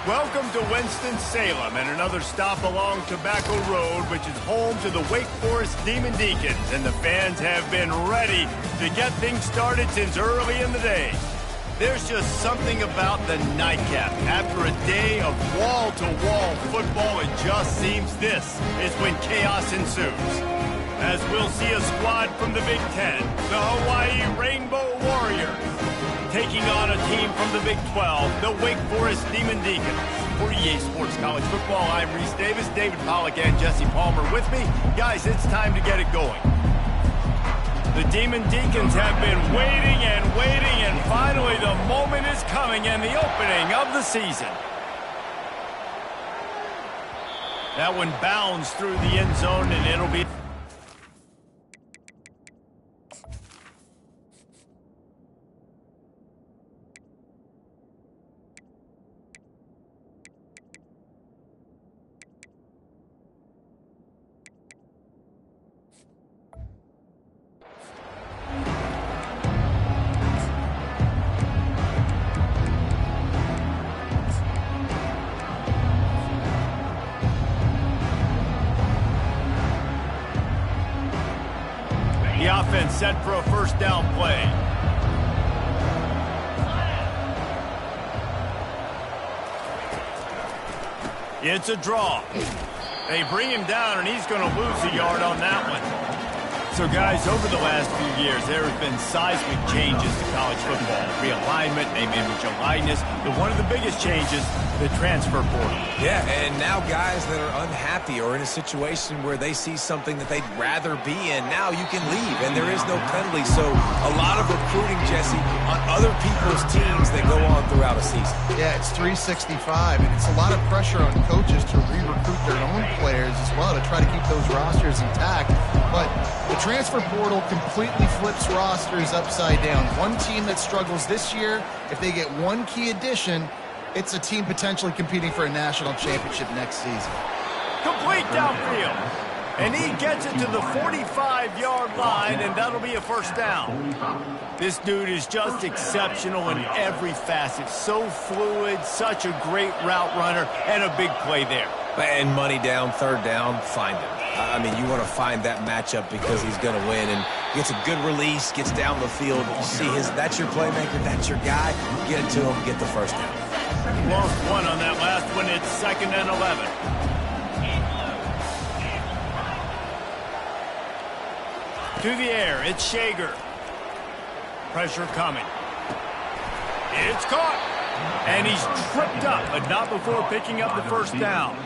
Welcome to Winston-Salem and another stop along Tobacco Road, which is home to the Wake Forest Demon Deacons, and the fans have been ready to get things started since early in the day. There's just something about the nightcap. After a day of wall-to-wall football, it just seems this is when chaos ensues. As we'll see a squad from the Big Ten, the Hawaii Rainbow Warriors, taking on a team from the Big 12, the Wake Forest Demon Deacons. For EA Sports College Football, I'm Reese Davis, David Pollack, and Jesse Palmer with me. Guys, it's time to get it going. The Demon Deacons have been waiting, and finally the moment is coming and the opening of the season. That one bounds through the end zone, and it'll be... The offense set for a first down play. It's a draw. They bring him down, and he's going to lose a yard on that one. So, guys, over the last few years, there have been seismic changes to college football. Realignment, name, image, and likeness. But one of the biggest changes, the transfer portal. Yeah, and now guys that are unhappy or in a situation where they see something that they'd rather be in, now you can leave, and there is no penalty. So a lot of recruiting, Jesse, on other people's teams that go on throughout a season. Yeah, it's 365, and it's a lot of pressure on coaches to re-recruit their own players as well to try to keep those rosters intact. But the transfer portal completely flips rosters upside down. One team that struggles this year, if they get one key addition, it's a team potentially competing for a national championship next season. Complete downfield. And he gets it to the 45-yard line, and that'll be a first down. This dude is just exceptional in every facet. So fluid, such a great route runner, and a big play there. And money down, third down, find him. I mean, you want to find that matchup because he's going to win, and gets a good release, gets down the field. You see that's your playmaker, that's your guy. Get it to him, get the first down. Lost one on that last one. It's 2nd and 11. To the air, it's Shager. Pressure coming. It's caught. And he's tripped up, but not before picking up the first down.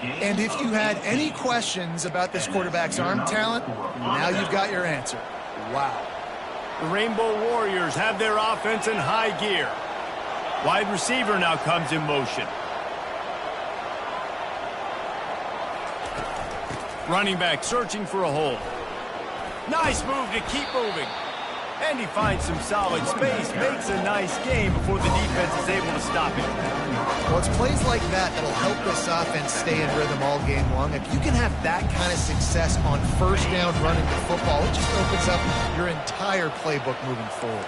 And if you had any questions about this quarterback's arm talent, now you've got your answer. Wow. The Rainbow Warriors have their offense in high gear. Wide receiver now comes in motion. Running back searching for a hole. Nice move to keep moving. And he finds some solid space, makes a nice game before the defense is able to stop him. Well, it's plays like that that'll help this offense stay in rhythm all game long. If you can have that kind of success on first down running the football, it just opens up your entire playbook moving forward.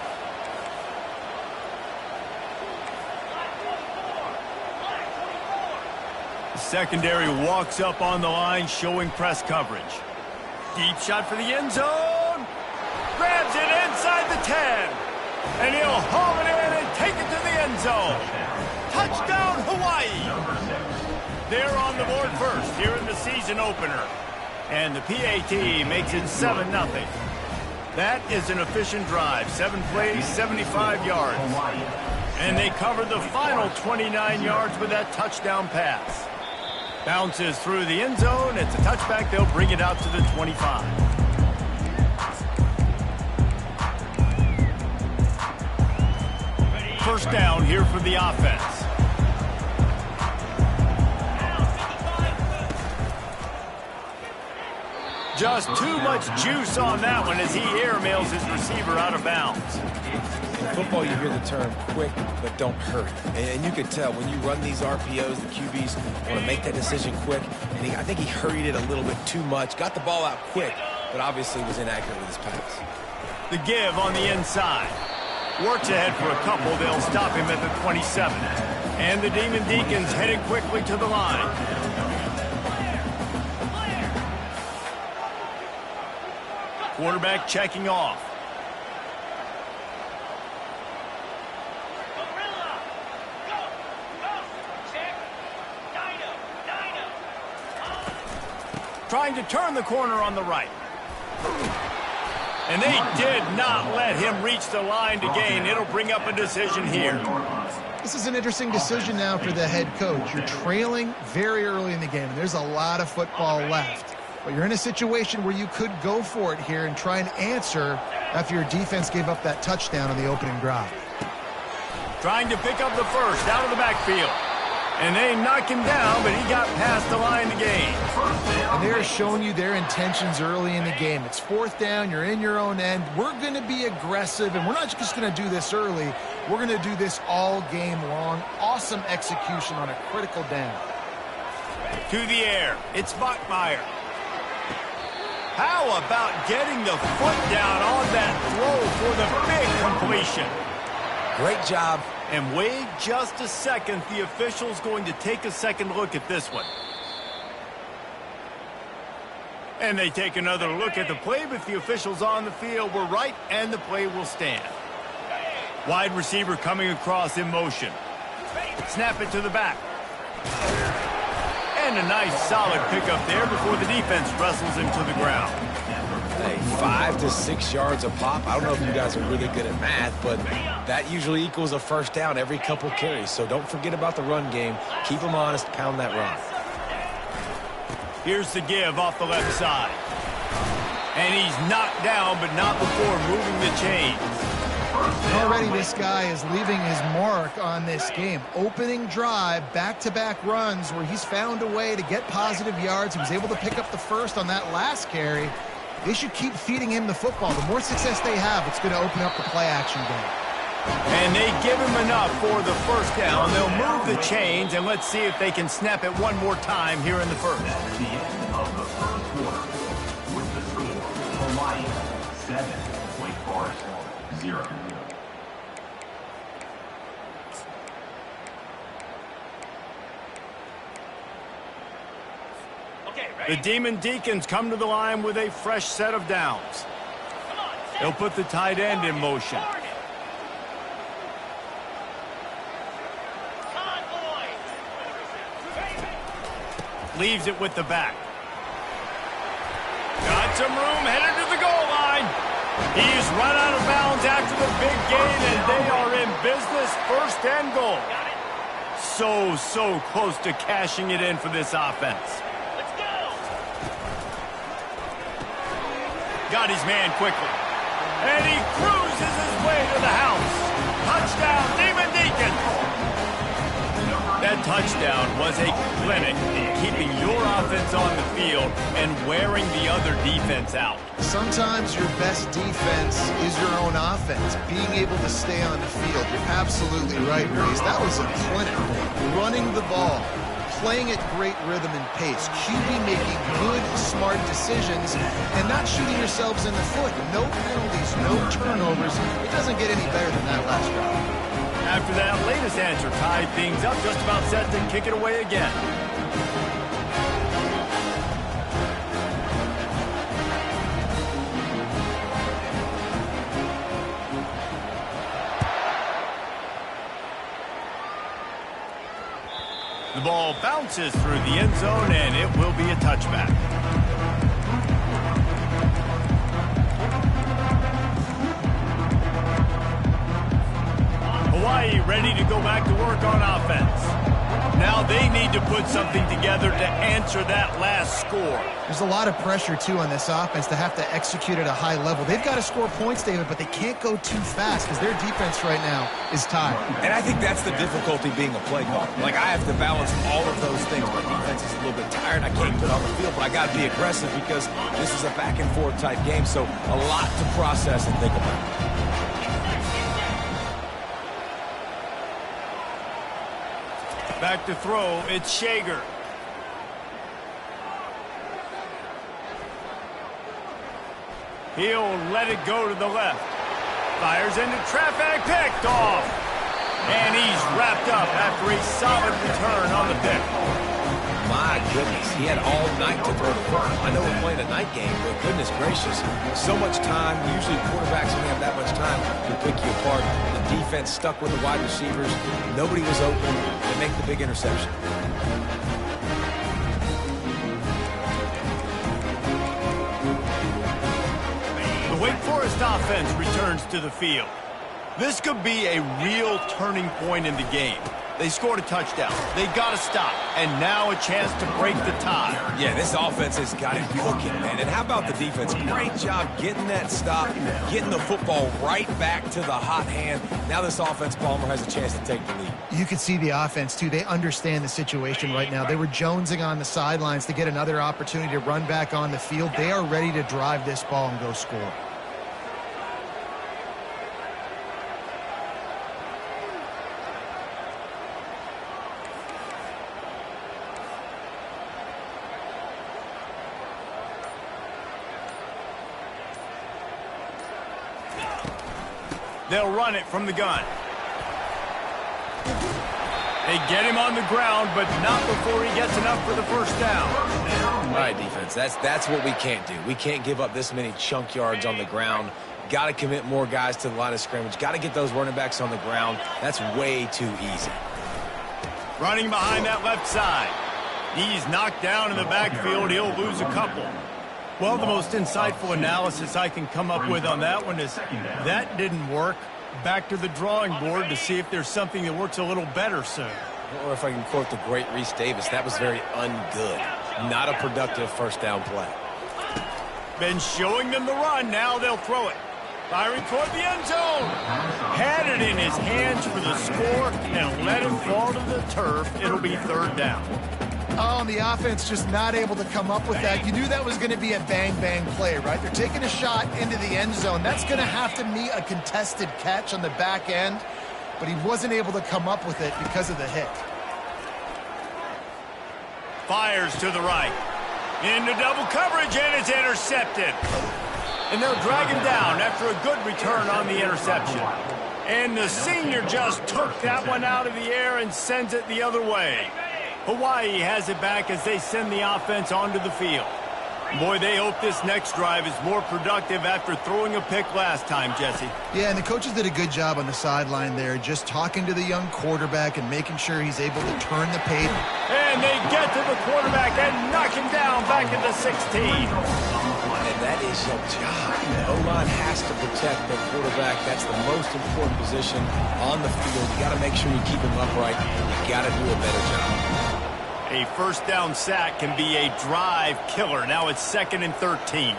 The secondary walks up on the line, showing press coverage. Deep shot for the end zone. Grabs it inside the 10. And he'll haul it in and take it to the end zone. Touchdown, Hawaii. They're on the board first here in the season opener. And the PAT makes it 7-0. That is an efficient drive. 7 plays, 75 yards. And they cover the final 29 yards with that touchdown pass. Bounces through the end zone. It's a touchback. They'll bring it out to the 25. First down here for the offense. Just too much juice on that one as he airmails his receiver out of bounds. In football, you hear the term quick, but don't hurry. And you can tell when you run these RPOs, the QBs want to make that decision quick. And I think he hurried it a little bit too much. Got the ball out quick, but obviously was inaccurate with his pass. The give on the inside. Works ahead for a couple. They'll stop him at the 27. And the Demon Deacons headed quickly to the line. Quarterback checking off. Trying to turn the corner on the right. And they did not let him reach the line to gain. It'll bring up a decision here. This is an interesting decision now for the head coach. You're trailing very early in the game, and there's a lot of football left. But you're in a situation where you could go for it here and try and answer after your defense gave up that touchdown on the opening drive. Trying to pick up the first out of the backfield. And they knock him down, but he got past the line to gain. And they're showing you their intentions early in the game. It's fourth down. You're in your own end. We're going to be aggressive, and we're not just going to do this early. We're going to do this all game long. Awesome execution on a critical down. To the air. It's Bachmeier. How about getting the foot down on that throw for the big completion? Great job. And wait just a second. The official's going to take a second look at this one. And they take another look at the play, but the officials on the field were right, and the play will stand. Wide receiver coming across in motion. Snap it to the back. And a nice solid pickup there before the defense wrestles him to the ground. Hey, 5 to 6 yards a pop. I don't know if you guys are really good at math, but that usually equals a first down every couple carries. So don't forget about the run game. Keep them honest, pound that run. Here's the give off the left side. And he's knocked down, but not before moving the chains. Already this guy is leaving his mark on this game. Opening drive, back-to-back runs where he's found a way to get positive yards. He was able to pick up the first on that last carry. They should keep feeding him the football. The more success they have, it's going to open up the play-action game. And they give him enough for the first down. They'll move the chains, and let's see if they can snap it one more time here in the first. At the end of the first quarter, with the score, Hawaii 7, Wake Forest 0. The Demon Deacons come to the line with a fresh set of downs. They'll put the tight end in motion. Leaves it with the back. Got some room, headed to the goal line. He's run out of bounds after the big gain, and they are in business, first and goal. So close to cashing it in for this offense. Got his man quickly. And he cruises his way to the house. Touchdown, Demon Deacons. That touchdown was a clinic in keeping your offense on the field and wearing the other defense out. Sometimes your best defense is your own offense, being able to stay on the field. You're absolutely right, Reese. That was a clinic. Running the ball, playing at great rhythm and pace, QB making good, smart decisions, and not shooting yourselves in the foot. No penalties, no turnovers. It doesn't get any better than that last drive. After that latest answer tied things up, just about set to kick it away again. The ball bounces through the end zone, and it will be a touchback. Hawaii ready to go back to work on offense. Now they need to put something together to answer that last score. There's a lot of pressure, too, on this offense to have to execute at a high level. They've got to score points, David, but they can't go too fast because their defense right now is tired. And I think that's the difficulty being a play caller. Like, I have to balance all of those things. My defense is a little bit tired. I can't put on the field, but I got to be aggressive because this is a back-and-forth type game, so a lot to process and think about. Back to throw, it's Shager. He'll let it go to the left. Fires into traffic, picked off. And he's wrapped up after a solid return on the pick. My goodness, he had all night to throw the football. I know we're playing a night game, but goodness gracious, so much time. Usually quarterbacks don't have that much time to pick you apart. The defense stuck with the wide receivers. Nobody was open. They make the big interception. The Wake Forest offense returns to the field. This could be a real turning point in the game. They scored a touchdown. They got to stop. And now a chance to break the tie. Yeah, this offense has got it cooking, man. And how about the defense? Great job getting that stop, getting the football right back to the hot hand. Now this offense, Palmer, has a chance to take the lead. You can see the offense, too. They understand the situation right now. They were jonesing on the sidelines to get another opportunity to run back on the field. They are ready to drive this ball and go score. They'll run it from the gun. They get him on the ground, but not before he gets enough for the first down. All right, defense, that's what we can't do. We can't give up this many chunk yards on the ground. Got to commit more guys to the line of scrimmage. Got to get those running backs on the ground. That's way too easy. Running behind that left side. He's knocked down in the backfield. He'll lose a couple. Well, the most insightful analysis I can come up with on that one is that didn't work. Back to the drawing board to see if there's something that works a little better soon. Or if I can quote the great Reese Davis, that was very ungood. Not a productive first down play. Been showing them the run. Now they'll throw it. Firing toward the end zone. Had it in his hands for the score and let it fall to the turf. It'll be third down. Oh, and the offense just not able to come up with that. You knew that was going to be a bang-bang play, right? They're taking a shot into the end zone. That's going to have to meet a contested catch on the back end, but he wasn't able to come up with it because of the hit. Fires to the right. Into double coverage, and it's intercepted. And they'll drag him down after a good return on the interception. And the senior just took that one out of the air and sends it the other way. Hawaii has it back as they send the offense onto the field. Boy, they hope this next drive is more productive after throwing a pick last time, Jesse. Yeah, and the coaches did a good job on the sideline there, just talking to the young quarterback and making sure he's able to turn the page. And they get to the quarterback and knock him down back at the 16. And that is your job. The O-line has to protect the quarterback. That's the most important position on the field. You got to make sure you keep him upright. You got to do a better job. A first down sack can be a drive killer. Now it's 2nd and 13.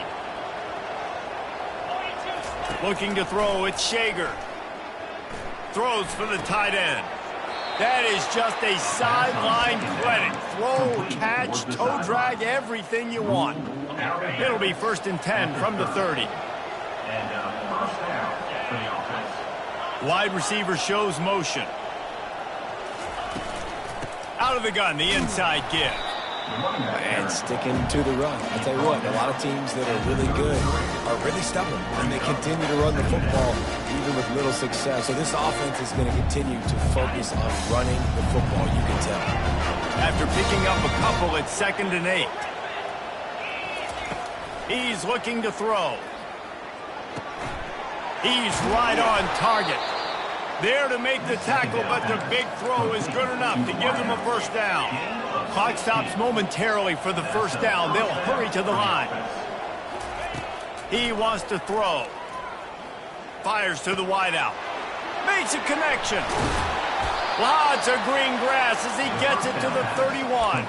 Looking to throw, it's Shager. Throws for the tight end. That is just a sideline credit. Throw, catch, toe drag, everything you want. It'll be 1st and 10 from the 30. Wide receiver shows motion. Out of the gun, the inside give. And sticking to the run. I'll tell you what, a lot of teams that are really good are really stubborn, and they continue to run the football even with little success. So this offense is going to continue to focus on running the football, you can tell. After picking up a couple, it's 2nd and 8. He's looking to throw. He's right on target. There to make the tackle, but the big throw is good enough to give them a first down. Clock stops momentarily for the first down. They'll hurry to the line. He wants to throw. Fires to the wideout. Makes a connection. Lots of green grass as he gets it to the 31.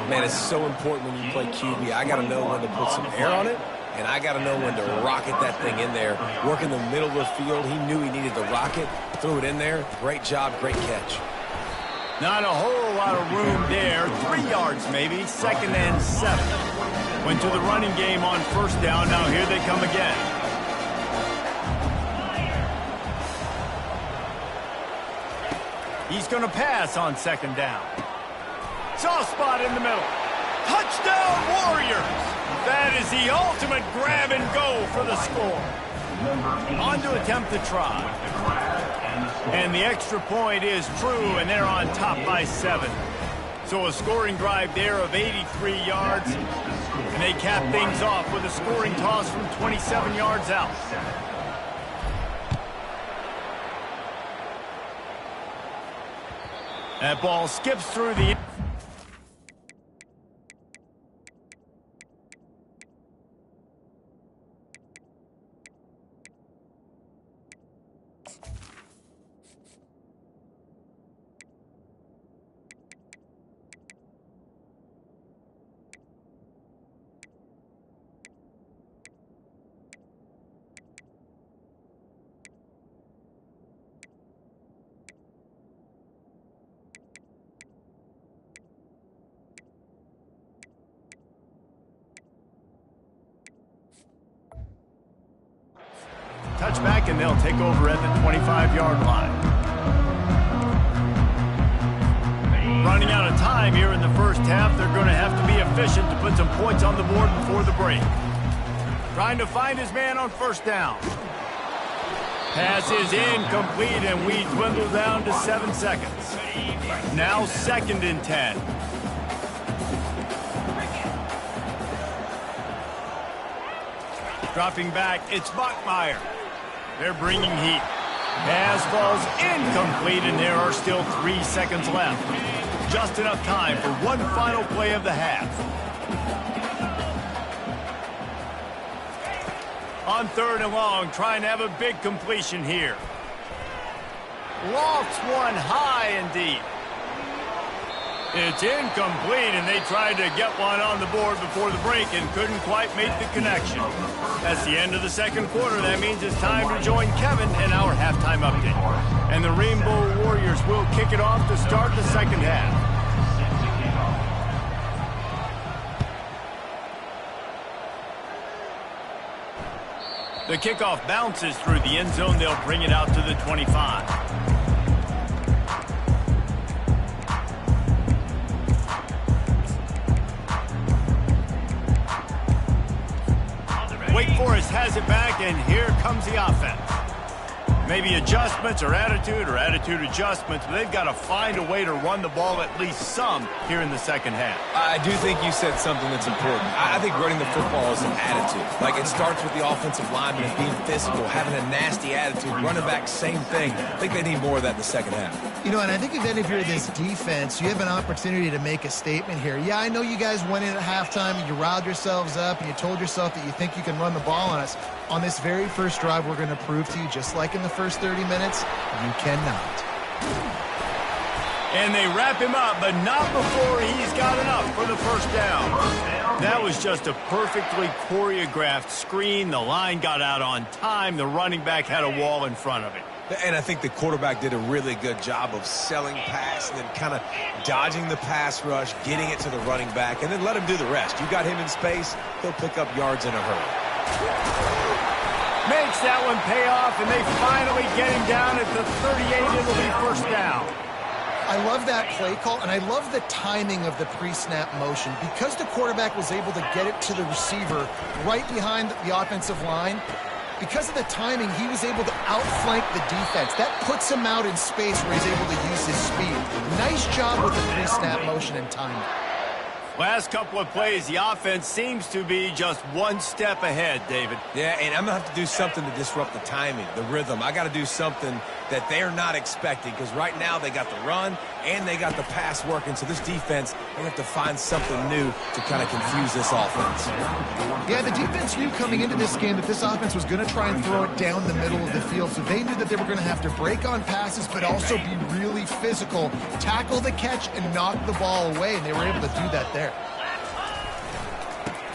Man, it's so important when you play QB. I got to know when to put some air on it, and I got to know when to rocket that thing in there. Work in the middle of the field. He knew he needed the rocket. Threw it in there. Great job, great catch. Not a whole lot of room there. 3 yards maybe. 2nd and 7. Went to the running game on first down. Now here they come again. He's going to pass on 2nd down. Soft spot in the middle. Touchdown Warriors! That is the ultimate grab and go for the score. On to attempt the try. And the extra point is true, and they're on top by 7. So a scoring drive there of 83 yards. And they cap things off with a scoring toss from 27 yards out. That ball skips through the... Touchback, and they'll take over at the 25-yard line. Running out of time here in the first half. They're going to have to be efficient to put some points on the board before the break. Trying to find his man on first down. Pass is incomplete, and we dwindle down to 7 seconds. Now 2nd and 10. Dropping back, it's Bachmeier. They're bringing heat. Pass falls incomplete, and there are still 3 seconds left. Just enough time for one final play of the half. On 3rd and long, trying to have a big completion here. Lofts one high and deep. It's incomplete, and they tried to get one on the board before the break and couldn't quite make the connection. That's the end of the second quarter. That means it's time to join Kevin in our halftime update. And the Rainbow Warriors will kick it off to start the second half. The kickoff bounces through the end zone. They'll bring it out to the 25. Wake Forest has it back, and here comes the offense. Maybe adjustments or attitude adjustments, but they've got to find a way to run the ball at least some here in the second half. I do think you said something that's important. I think running the football is an attitude. Like, it starts with the offensive lineman being physical, having a nasty attitude. Running back, same thing. I think they need more of that in the second half. You know, and I think then if you're this defense, you have an opportunity to make a statement here. Yeah, I know you guys went in at halftime and you riled yourselves up and you told yourself that you think you can run the ball on us. On this very first drive, we're going to prove to you, just like in the first 30 minutes, you cannot. And they wrap him up, but not before he's got enough for the first down. That was just a perfectly choreographed screen. The line got out on time. The running back had a wall in front of it. And I think the quarterback did a really good job of selling pass and then kind of dodging the pass rush, getting it to the running back, and then let him do the rest. You got him in space, he'll pick up yards in a hurry. Makes that one pay off, and they finally get him down at the 38. It'll be first down. I love that play call, and I love the timing of the pre-snap motion. Because the quarterback was able to get it to the receiver right behind the offensive line, because of the timing, he was able to outflank the defense. That puts him out in space where he's able to use his speed. Nice job with the pre-snap motion and timing. Last couple of plays, the offense seems to be just one step ahead, David. Yeah, and I'm going to have to do something to disrupt the timing, the rhythm. I got to do something that they're not expecting, because right now they got the run and they got the pass working. So this defense, they have to find something new to kind of confuse this offense. Yeah, the defense knew coming into this game that this offense was going to try and throw it down the middle of the field. So they knew that they were going to have to break on passes, but also be really physical, tackle the catch, and knock the ball away. And they were able to do that there.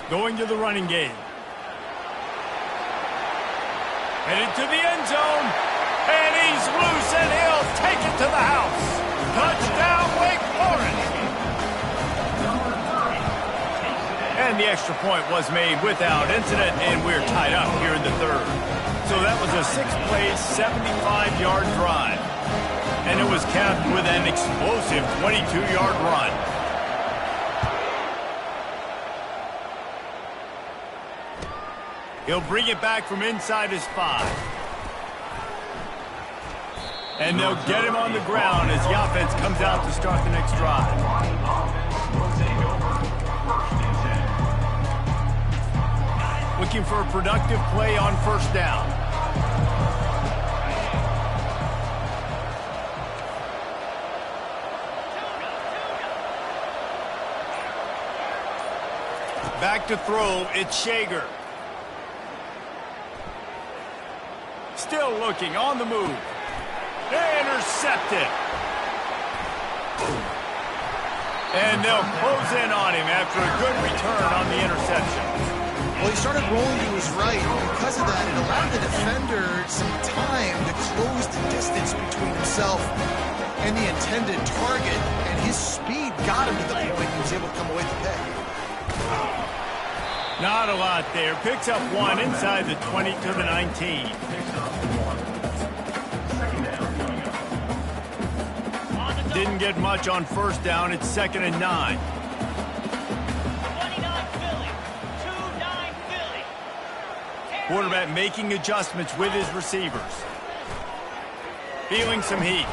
Going to the running game. Headed to the end zone. And he's loose, and he'll take it to the house. Touchdown, Wake Forest. And the extra point was made without incident, and we're tied up here in the third. So that was a 6-play, 75-yard drive. And it was capped with an explosive 22-yard run. He'll bring it back from inside his 5. And they'll get him on the ground as the offense comes out to start the next drive. Looking for a productive play on first down. Back to throw, it's Shager. Still looking, on the move. Intercepted. And they'll close in on him after a good return on the interception. Well, he started rolling to his right. Because of that, it allowed the defender some time to close the distance between himself and the intended target, and his speed got him to the point he was able to come away with the pick. Not a lot there. Picks up one inside the 20 to the 19. Didn't get much on first down. It's 2nd and 9. 29 Philly. 2-9 Philly. Quarterback making adjustments with his receivers. Feeling some heat.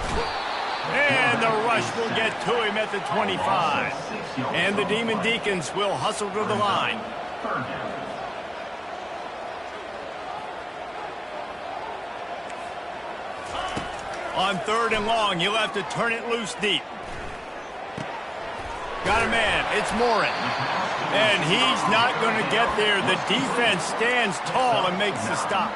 And the rush will get to him at the 25. And the Demon Deacons will hustle to the line. On 3rd and long, he'll have to turn it loose deep. Got a man. It's Morin. And he's not going to get there. The defense stands tall and makes the stop.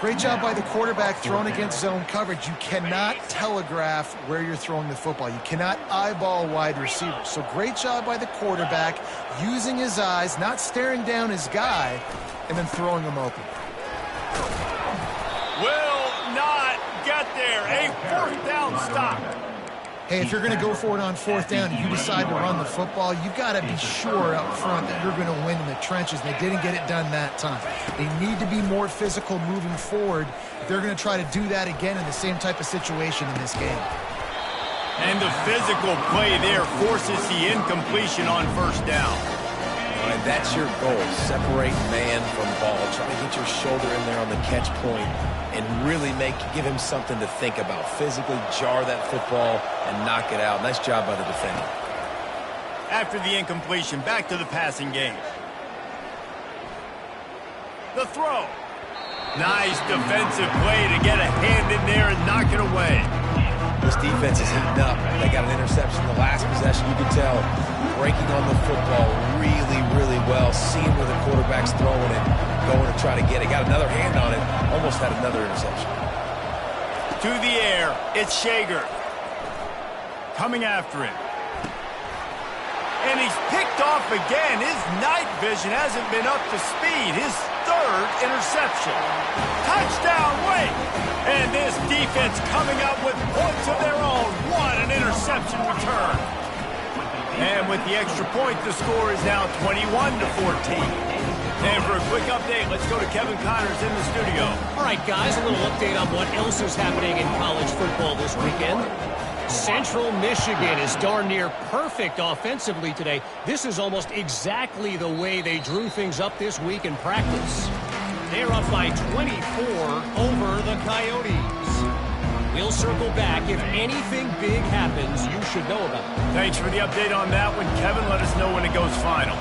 Great job by the quarterback throwing against zone coverage. You cannot telegraph where you're throwing the football. You cannot eyeball wide receivers. So great job by the quarterback using his eyes, not staring down his guy, and then throwing him open. Will not get there. A 4th down stop. Hey, if you're going to go for it on 4th down and you decide to run the football, you've got to be sure up front that you're going to win in the trenches. They didn't get it done that time. They need to be more physical moving forward if they're going to try to do that again in the same type of situation in this game. And the physical play there forces the incompletion on first down. All right, that's your goal. Separate man from ball. Try to get your shoulder in there on the catch point and really give him something to think about. Physically jar that football and knock it out. Nice job by the defender. After the incompletion, back to the passing game. The throw. Nice defensive play to get a hand in there and knock it away. This defense is heating up. They got an interception in the last possession. You can tell breaking on the football really, really well. Seeing where the quarterback's throwing it, going to try to get it. Got another hand on it. Almost had another interception. To the air, it's Shager. Coming after him. And he's picked off again. His night vision hasn't been up to speed. His 3rd interception. Touchdown, Wake! And this defense coming up with points of their own. What an interception return. And with the extra point, the score is now 21-14. And for a quick update, let's go to Kevin Connors in the studio. All right, guys, a little update on what else is happening in college football this weekend. Central Michigan is darn near perfect offensively today. This is almost exactly the way they drew things up this week in practice. They're up by 24 over the Coyotes. We'll circle back. If anything big happens, you should know about it. Thanks for the update on that one, Kevin. Let us know when it goes final.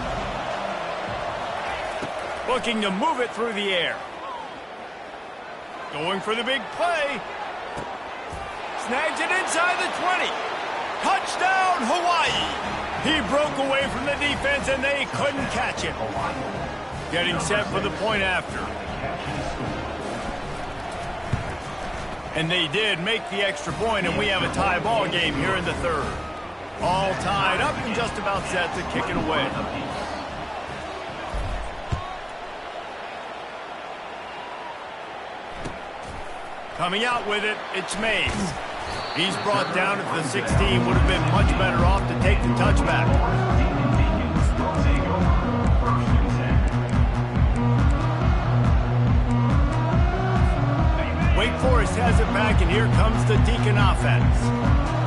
Looking to move it through the air. Going for the big play. Snags it inside the 20. Touchdown, Hawaii. He broke away from the defense, and they couldn't catch him. Getting set for the point after. And they did make the extra point, and we have a tie ball game here in the 3rd. All tied up and just about set to kick it away. Coming out with it, it's Mays. He's brought down at the 16. Would have been much better off to take the touchback. Wake Forest has it back, and here comes the Deacon offense.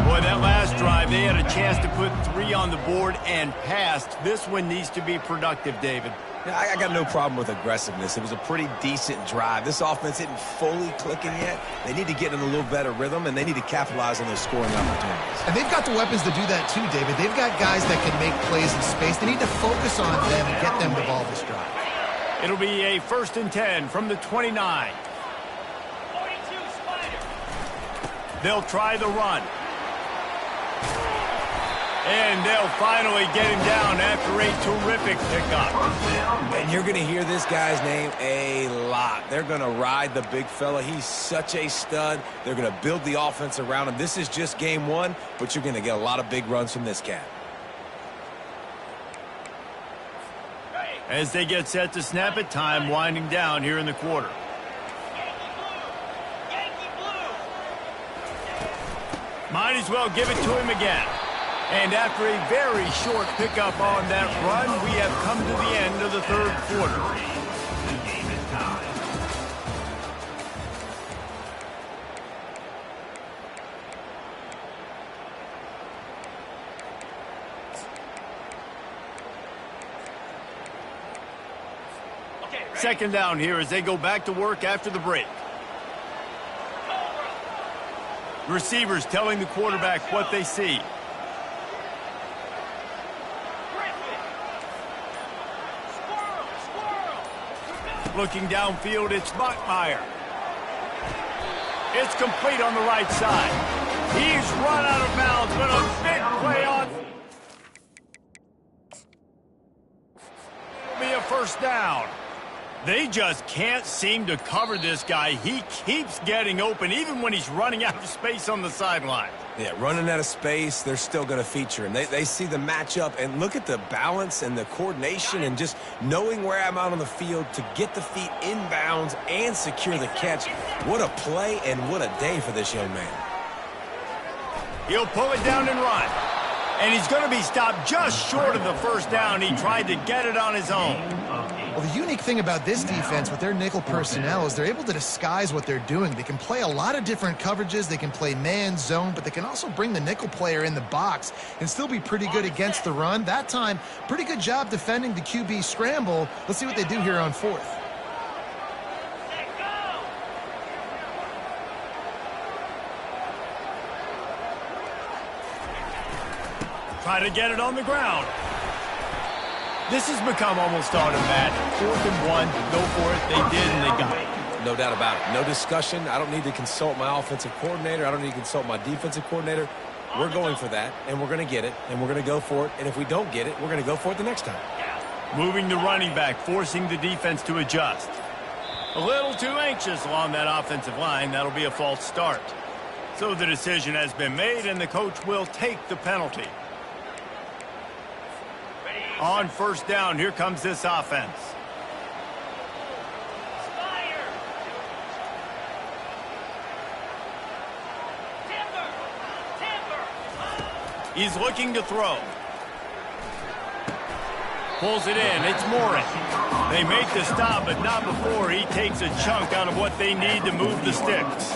Boy, that last drive, they had a chance to put 3 on the board and passed. This one needs to be productive, David. Yeah, I got no problem with aggressiveness. It was a pretty decent drive. This offense isn't fully clicking yet. They need to get in a little better rhythm, and they need to capitalize on those scoring opportunities. And they've got the weapons to do that too, David. They've got guys that can make plays in space. They need to focus on them and get them the ball this drive. It'll be a 1st and 10 from the 29. 42 Spider. They'll try the run. And they'll finally get him down after a terrific pickup. And you're going to hear this guy's name a lot. They're going to ride the big fella. He's such a stud. They're going to build the offense around him. This is just game 1, but you're going to get a lot of big runs from this cat. As they get set to snap it, time winding down here in the quarter. Yankee Blue. Might as well give it to him again. And after a very short pickup on that run, we have come to the end of the 3rd quarter. The game is tied. Okay, ready? 2nd down here as they go back to work after the break. Receivers telling the quarterback what they see. Looking downfield, it's Bachmeyer. It's complete on the right side. He's run out of bounds, but a big play on. It'll be a 1st down. They just can't seem to cover this guy. He keeps getting open, even when he's running out of space on the sideline. Yeah, running out of space, they're still going to feature him. They see the matchup, and look at the balance and the coordination and just knowing where I'm out on the field to get the feet inbounds and secure the catch. What a play and what a day for this young man. He'll pull it down and run. And he's going to be stopped just short of the 1st down. He tried to get it on his own. Well, the unique thing about this defense with their nickel personnel is they're able to disguise what they're doing. They can play a lot of different coverages. They can play man, zone, but they can also bring the nickel player in the box and still be pretty good against the run. That time, pretty good job defending the QB scramble. Let's see what they do here on 4th. Try to get it on the ground. This has become almost automatic. 4th and 1, go for it. They did, and they got it. No doubt about it. No discussion. I don't need to consult my offensive coordinator. I don't need to consult my defensive coordinator. We're going for that, and we're going to get it, and we're going to go for it. And if we don't get it, we're going to go for it the next time. Moving the running back, forcing the defense to adjust. A little too anxious along that offensive line. That'll be a false start. So the decision has been made, and the coach will take the penalty. On 1st down, here comes this offense. Spider. Timber. He's looking to throw. Pulls it in. It's Morin. They make the stop, but not before he takes a chunk out of what they need to move the sticks.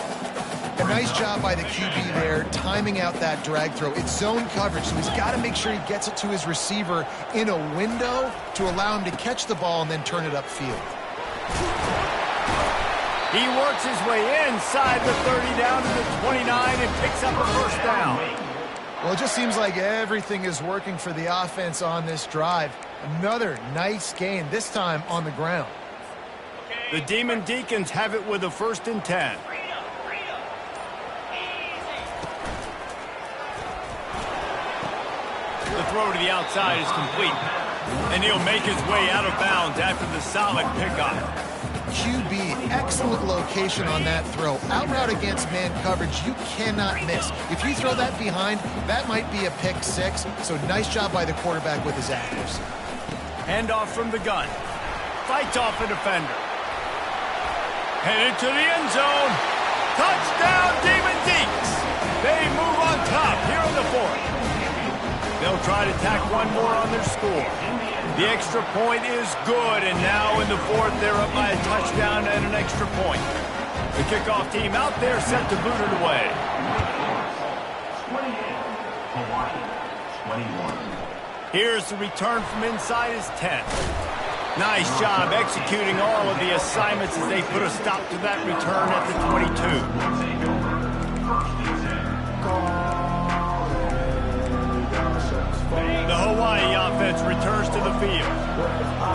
A nice job by the QB there, timing out that drag throw. It's zone coverage, so he's got to make sure he gets it to his receiver in a window to allow him to catch the ball and then turn it upfield. He works his way inside the 30 down to the 29 and picks up a 1st down. Well, it just seems like everything is working for the offense on this drive. Another nice gain, this time on the ground. The Demon Deacons have it with a 1st and 10. The throw to the outside is complete. And he'll make his way out of bounds after the solid pickup. QB, excellent location on that throw. Out route against man coverage, you cannot miss. If you throw that behind, that might be a pick 6. So nice job by the quarterback with his accuracy. Handoff from the gun. Fights off the defender. Headed to the end zone. Touchdown, Demon Deeks. They move on top here in the 4th. They'll try to tack one more on their score. The extra point is good, and now in the 4th, they're up by a touchdown and an extra point. The kickoff team out there set to boot it away. 28, Hawaii, 21. Here's the return from inside his 10. Nice job executing all of the assignments as they put a stop to that return at the 22. The Hawaii offense returns to the field.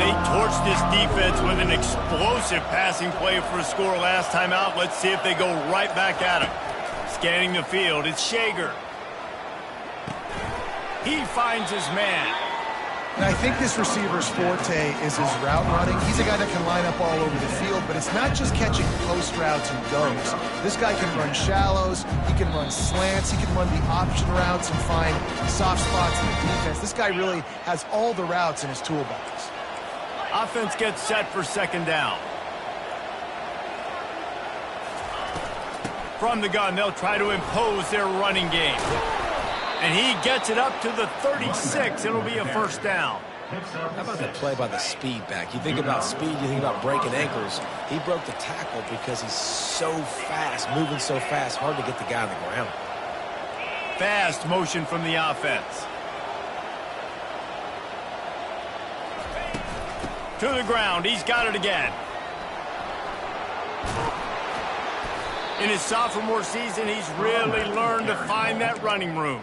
They torched this defense with an explosive passing play for a score last time out. Let's see if they go right back at him. Scanning the field, it's Shager. He finds his man. And I think this receiver's forte is his route running. He's a guy that can line up all over the field, but it's not just catching post routes and goes. This guy can run shallows, he can run slants, he can run the option routes and find soft spots in the defense. This guy really has all the routes in his toolbox. Offense gets set for second down. From the gun, they'll try to impose their running game. And he gets it up to the 36. It'll be a first down. How about the play by the speed back? You think about speed, you think about breaking ankles. He broke the tackle because he's so fast, moving so fast, hard to get the guy on the ground. Fast motion from the offense. To the ground. He's got it again. In his sophomore season, he's really learned to find that running room.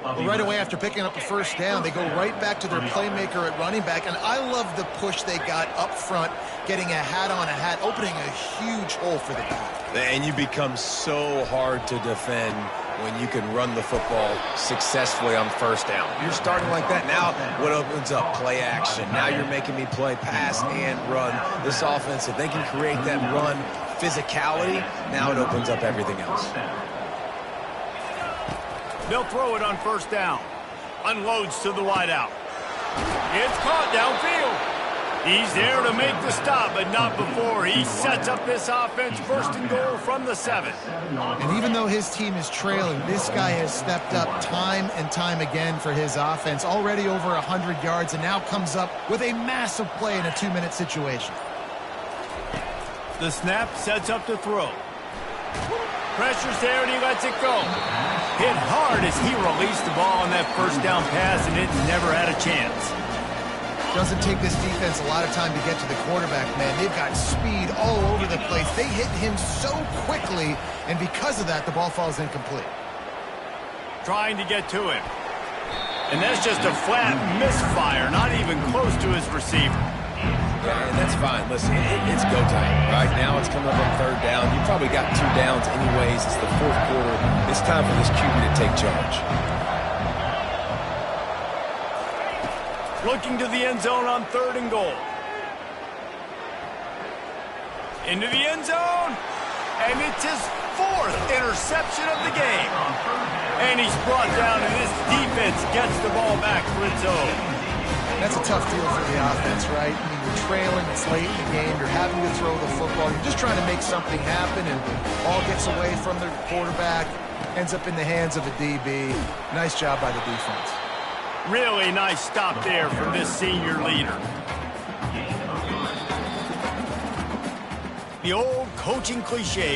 Well, right away after picking up the first down, they go right back to their playmaker at running back. And I love the push they got up front, getting a hat on a hat, opening a huge hole for the back. And you become so hard to defend when you can run the football successfully on first down. You're starting like that. Now what opens up? Play action. Now you're making me play pass and run. This offense, if they can create that run physicality, now it opens up everything else. They'll throw it on first down. Unloads to the wideout. It's caught downfield. He's there to make the stop, but not before. He sets up this offense first and goal from the 7. And even though his team is trailing, this guy has stepped up time and time again for his offense. Already over 100 yards and now comes up with a massive play in a 2-minute situation. The snap sets up to throw. Pressure's there and he lets it go. Hit hard as he released the ball on that first down pass and it never had a chance. Doesn't take this defense a lot of time to get to the quarterback, man. They've got speed all over the place. They hit him so quickly, and because of that, the ball falls incomplete. Trying to get to him. And that's just a flat misfire, not even close to his receiver. Yeah, and that's fine. Listen, it's go time. Right now it's coming up on third down. You probably got 2 downs anyways. It's the fourth quarter. It's time for this QB to take charge. Looking to the end zone on 3rd and goal. Into the end zone. And it's his 4th interception of the game. And he's brought down, and this defense gets the ball back for its own. That's a tough deal for the offense, right? I mean, you're trailing, it's late in the game, you're having to throw the football, you're just trying to make something happen, and ball gets away from the quarterback, ends up in the hands of a DB. Nice job by the defense. Really nice stop there from this senior leader. The old coaching cliche